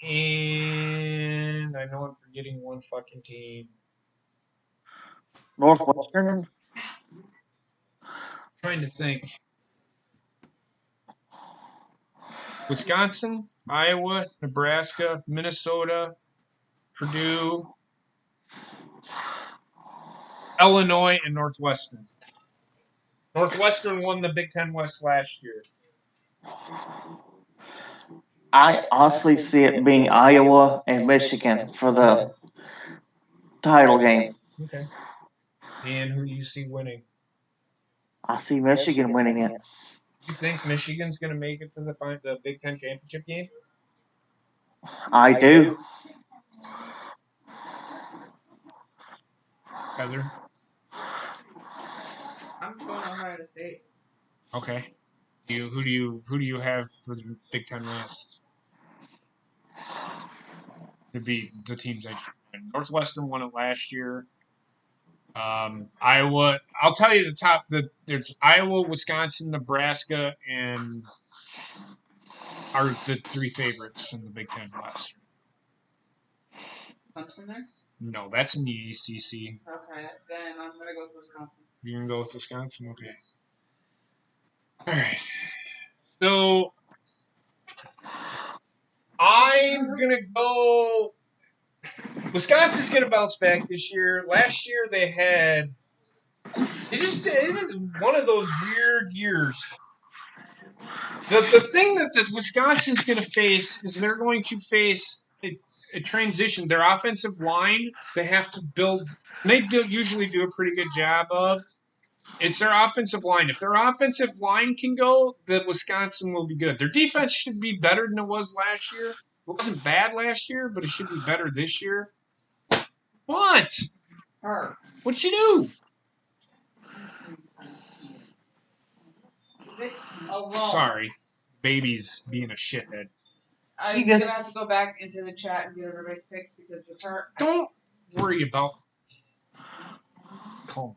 and I know I'm forgetting one fucking team. Northwestern. Trying to think. Wisconsin, Iowa, Nebraska, Minnesota, Purdue, Illinois, and Northwestern. Northwestern won the Big Ten West last year. I honestly see it being Iowa and Michigan for the title game. Okay. And who do you see winning? I see Michigan winning it. You think Michigan's going to make it to the Big Ten championship game? I do. Heather. I'm going Ohio State. Okay. Who do you have for the Big Ten West? To be the teams I just mentioned. Northwestern won it last year. Iowa. I'll tell you the top. There's Iowa, Wisconsin, Nebraska, and are the three favorites in the Big Ten West. Clemson there? No, that's in the ACC. Okay, then I'm gonna go with Wisconsin. You're gonna go with Wisconsin, okay? All right. So I'm gonna go. Wisconsin's gonna bounce back this year. Last year it was one of those weird years. The thing that Wisconsin's going to face is they're going to face a transition. Their offensive line, they have to build, and they usually do a pretty good job of. It's their offensive line. If their offensive line can go, then Wisconsin will be good. Their defense should be better than it was last year. It wasn't bad last year, but it should be better this year. What? Her. What'd she do? Alone. Sorry. Baby's being a shithead. I'm gonna have to go back into the chat and get everybody's picks because with her. Don't worry about. Calm.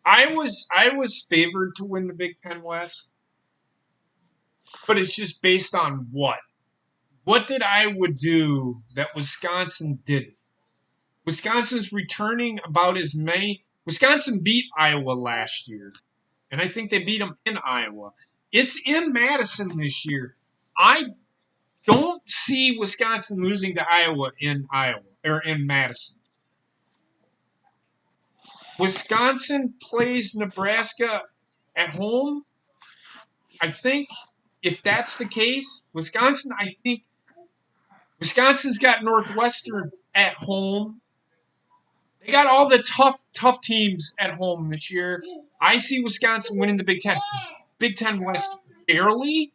I was favored to win the Big Ten West, but it's just based on what? What did Iowa do that Wisconsin didn't? Wisconsin's returning about as many. Wisconsin beat Iowa last year, and I think they beat them in Iowa. It's in Madison this year. I don't see Wisconsin losing to Iowa in Madison. Wisconsin plays Nebraska at home. I think if that's the case, I think Wisconsin's got Northwestern at home. They got all the tough teams at home this year. I see Wisconsin winning the Big Ten. Big Ten West barely.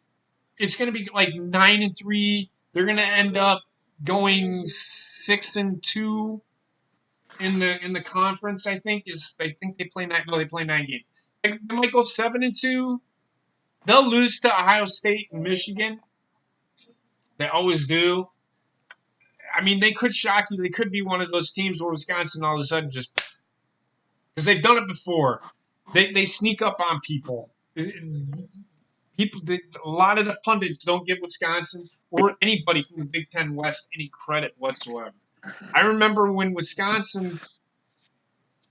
It's going to be like 9-3. They're going to end up going 6-2 in the conference. I think they play 9. No, they play 9 games. They might go 7-2. They'll lose to Ohio State and Michigan. They always do. I mean, they could shock you. They could be one of those teams where Wisconsin all of a sudden just because they've done it before. They sneak up on people. People, a lot of the pundits don't give Wisconsin or anybody from the Big Ten West any credit whatsoever. I remember when Wisconsin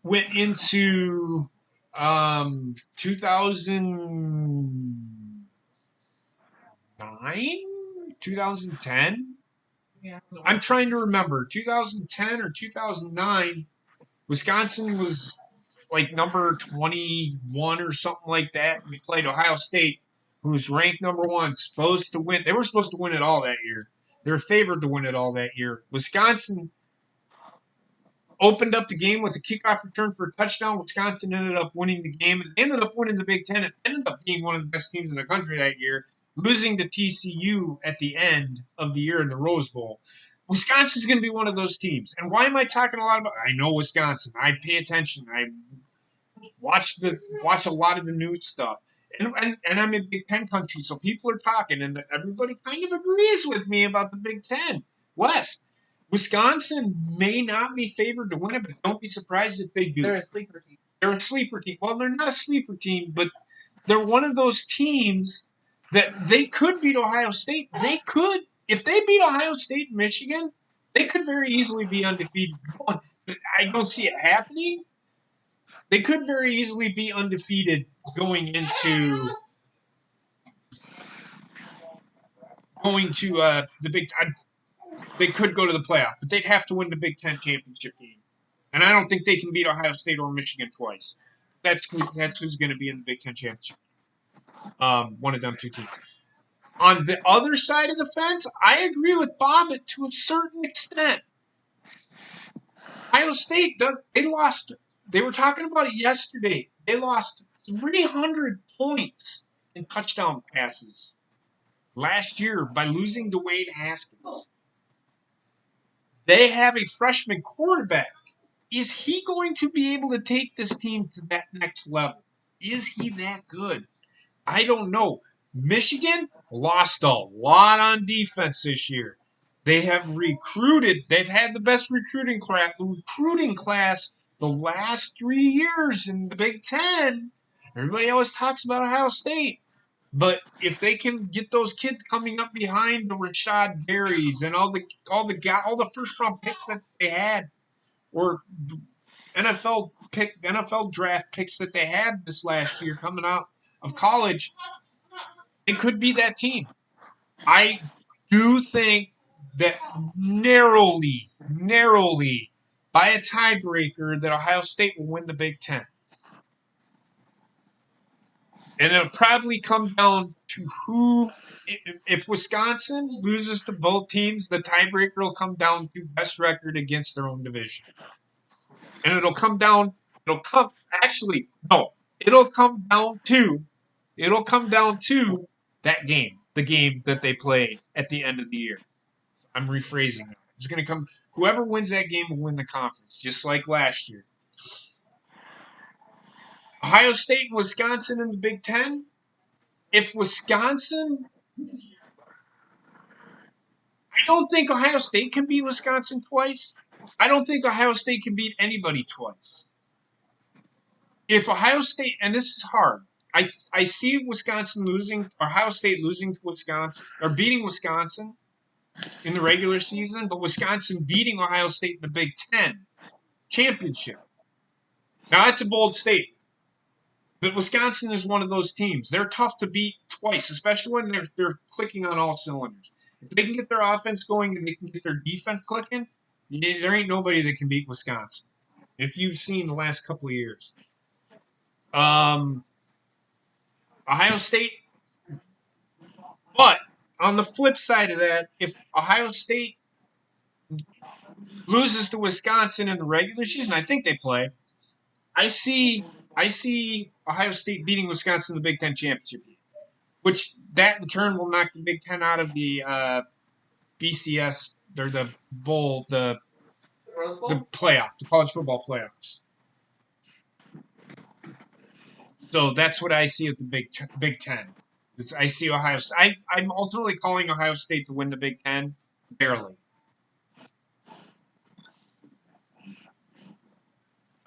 went into 2009, 2010. Yeah. I'm trying to remember 2010 or 2009. Wisconsin was like number 21 or something like that. We played Ohio State, who's ranked number one, supposed to win. They were supposed to win it all that year. They were favored to win it all that year. Wisconsin opened up the game with a kickoff return for a touchdown. Wisconsin ended up winning the game. They ended up winning the Big Ten. It ended up being one of the best teams in the country that year, losing to TCU at the end of the year in the Rose Bowl. Wisconsin's going to be one of those teams. And why am I talking a lot about? I know Wisconsin. I pay attention. I watch a lot of the news stuff. And I'm in Big Ten country, so people are talking, and everybody kind of agrees with me about the Big Ten West. Wisconsin may not be favored to win it, but don't be surprised if they do. They're a sleeper team. They're a sleeper team. Well, they're not a sleeper team, but they're one of those teams that they could beat Ohio State. They could, if they beat Ohio State and Michigan, they could very easily be undefeated. I don't see it happening. They could very easily be undefeated going into the Big. They could go to the playoff, but they'd have to win the Big Ten championship game, and I don't think they can beat Ohio State or Michigan twice. That's who's going to be in the Big Ten championship. One of them two teams. On the other side of the fence, I agree with Bobbitt to a certain extent. Ohio State they lost. They were talking about it yesterday. They lost 300 points in touchdown passes last year by losing to Wade Haskins. They have a freshman quarterback. Is he going to be able to take this team to that next level? Is he that good? I don't know. Michigan lost a lot on defense this year. They have recruited. They've had the best recruiting class the last 3 years in the Big Ten. Everybody always talks about Ohio State. But if they can get those kids coming up behind the Rashad Berries and all the first round picks that they had, or NFL draft picks that they had this last year coming out of college, it could be that team. I do think that narrowly, by a tiebreaker, that Ohio State will win the Big Ten. And it'll probably come down to who, if Wisconsin loses to both teams, the tiebreaker will come down to best record against their own division. And it'll come down to that game, the game that they play at the end of the year. I'm rephrasing it. It's going to come, whoever wins that game will win the conference, just like last year. Ohio State and Wisconsin in the Big Ten. If Wisconsin, I don't think Ohio State can beat Wisconsin twice. I don't think Ohio State can beat anybody twice. If Ohio State, and this is hard, I see Ohio State losing to Wisconsin, or beating Wisconsin in the regular season, but Wisconsin beating Ohio State in the Big Ten championship. Now, that's a bold statement. But Wisconsin is one of those teams. They're tough to beat twice, especially when they're clicking on all cylinders. If they can get their offense going and they can get their defense clicking, there ain't nobody that can beat Wisconsin. If you've seen the last couple of years. Ohio State. But on the flip side of that, if Ohio State loses to Wisconsin in the regular season, I think they play. I see Ohio State beating Wisconsin in the Big Ten championship game, which that in turn will knock the Big Ten out of the BCS or the bowl, the playoff, the college football playoffs. So that's what I see at the Big Ten. I see Ohio State. I'm ultimately calling Ohio State to win the Big Ten, barely.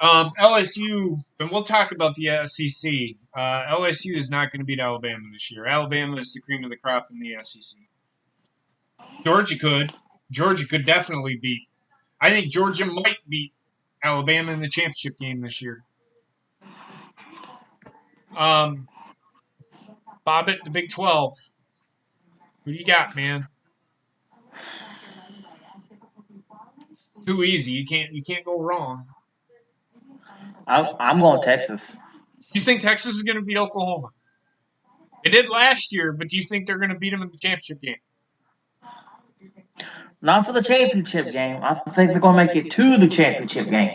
LSU, and we'll talk about the SEC. LSU is not going to beat Alabama this year. Alabama is the cream of the crop in the SEC. Georgia could. Georgia could definitely beat. I think Georgia might beat Alabama in the championship game this year. Bobbitt, the Big 12. Who do you got, man? Too easy. You can't go wrong. I'm going Texas. You think Texas is going to beat Oklahoma? They did last year, but do you think they're going to beat them in the championship game? Not for the championship game. I think they're going to make it to the championship game.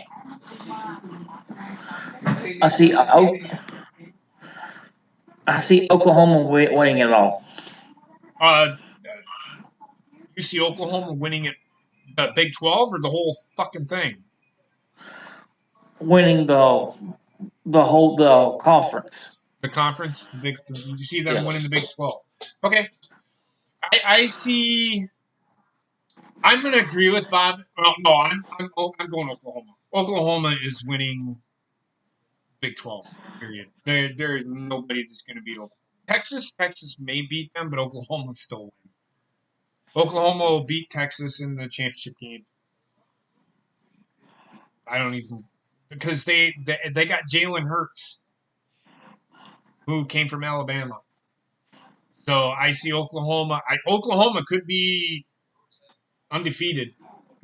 I see. I see Oklahoma winning it all. You see Oklahoma winning it, the Big 12 or the whole fucking thing? Winning the conference. The conference. You see them winning the Big 12. Okay. I see. I'm going to agree with Bob. Well, no, I'm going Oklahoma. Oklahoma is winning Big 12. Period. There is nobody that's going to beat Oklahoma. Texas may beat them, but Oklahoma still win. Oklahoma will beat Texas in the championship game. I don't even because they got Jalen Hurts, who came from Alabama. So I see Oklahoma. Oklahoma could be undefeated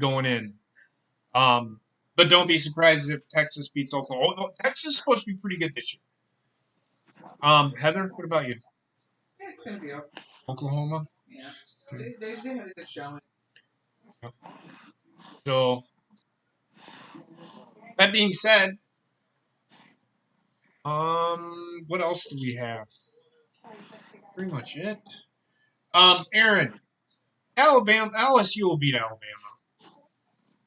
going in. But don't be surprised if Texas beats Oklahoma. Texas is supposed to be pretty good this year. Heather, what about you? Yeah, it's going to be Oklahoma? Yeah. They had a good showing. So, that being said, what else do we have? Pretty much it. Aaron, Alabama, LSU will beat Alabama.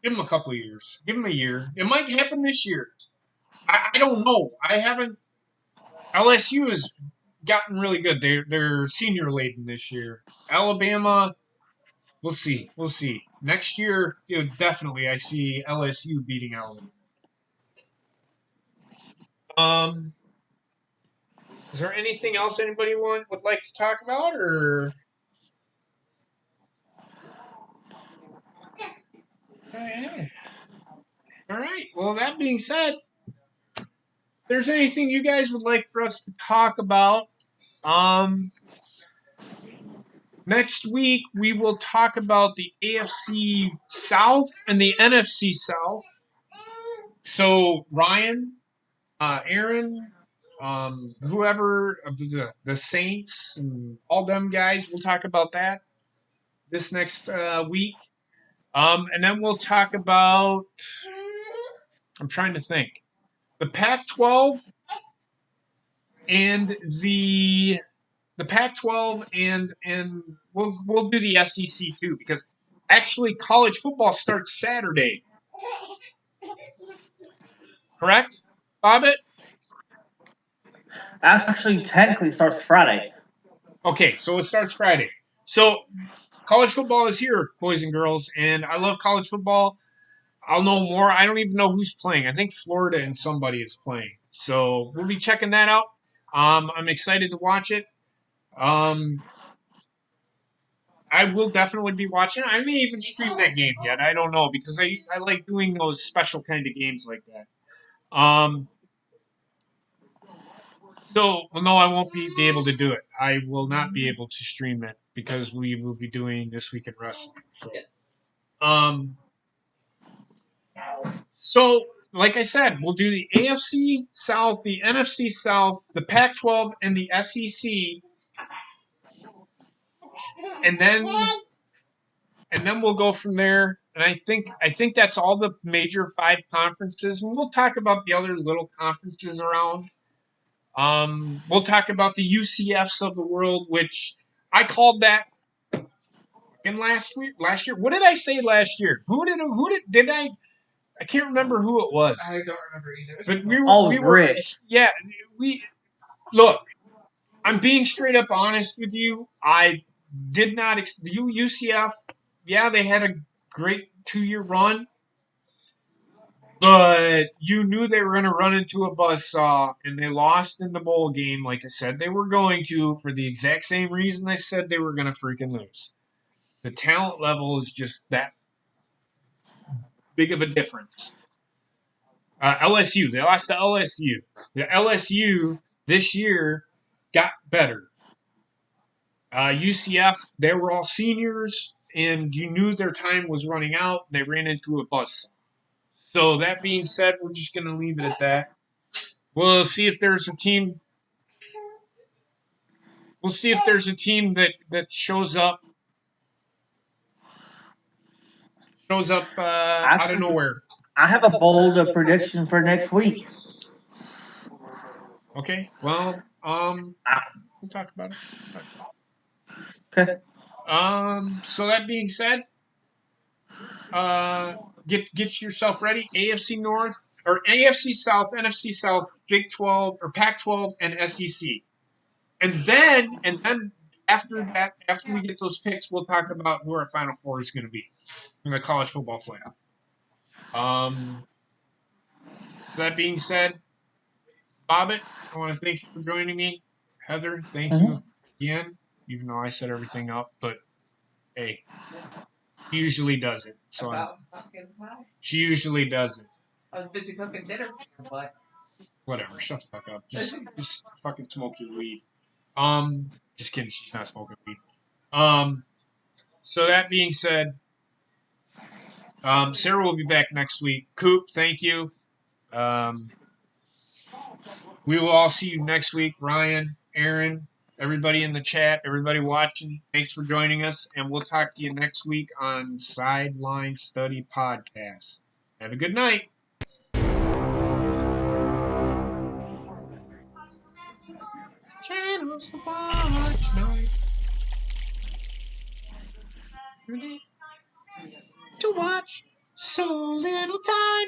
Give them a couple of years. Give them a year. It might happen this year. I don't know. I haven't. LSU has gotten really good. They're senior laden this year. Alabama, we'll see. We'll see. Next year, definitely, I see LSU beating Alabama. Is there anything else anybody would like to talk about, or? Okay. All right. Well, that being said, if there's anything you guys would like for us to talk about, next week we will talk about the AFC South and the NFC South. So Ryan, Aaron, whoever the Saints and all them guys, we'll talk about that this next week. And then we'll talk about. I'm trying to think. The Pac-12 and the Pac-12 and we'll do the SEC too because actually college football starts Saturday. Correct, Bobbitt? Actually, technically, it starts Friday. Okay, so it starts Friday. So college football is here, boys and girls, and I love college football. I'll know more. I don't even know who's playing. I think Florida and somebody is playing. So we'll be checking that out. I'm excited to watch it. I will definitely be watching. I may even stream that game yet. I don't know because I like doing those special kind of games like that. Well, no, I won't be able to do it. I will not be able to stream it because we will be doing This Week in Wrestling. So, like I said, we'll do the AFC South, the NFC South, the Pac-12, and the SEC, and then we'll go from there. And I think that's all the major 5 conferences, and we'll talk about the other little conferences around. We'll talk about the UCFs of the world, which I called that in last year. What did I say last year? Who did I? I can't remember who it was. I don't remember either. But we were Rich. Yeah, we look. I'm being straight up honest with you. I did not. UCF, yeah, they had a great 2-year run, but you knew they were going to run into a buzzsaw, and they lost in the bowl game like I said they were going to for the exact same reason I said they were going to freaking lose. The talent level is just that big of a difference. LSU, they lost to LSU. The LSU this year got better. UCF, they were all seniors, and you knew their time was running out. They ran into a buzz. So that being said, we're just going to leave it at that. We'll see if there's a team. We'll see if there's a team that shows up out of nowhere. I have a bold prediction for next week. Okay. Well, we'll talk about it. Okay. So that being said, get yourself ready. AFC North or AFC South, NFC South, Big 12 or Pac-12, and SEC. And then after that, after we get those picks, we'll talk about who our Final Four is going to be in the college football playoff. That being said, Bobbitt, I want to thank you for joining me. Heather, thank you again, even though I set everything up. But hey, she usually does it. So About fucking time. she usually does it. I was busy cooking dinner for your butt. Whatever, shut the fuck up. Just fucking smoke your weed. Just kidding, she's not smoking weed. So that being said, Sarah will be back next week. Coop, thank you. We will all see you next week. Ryan, Aaron, everybody in the chat, everybody watching, thanks for joining us, and we'll talk to you next week on Sideline Study Podcast. Have a good night. Channels to watch night. To watch so little time.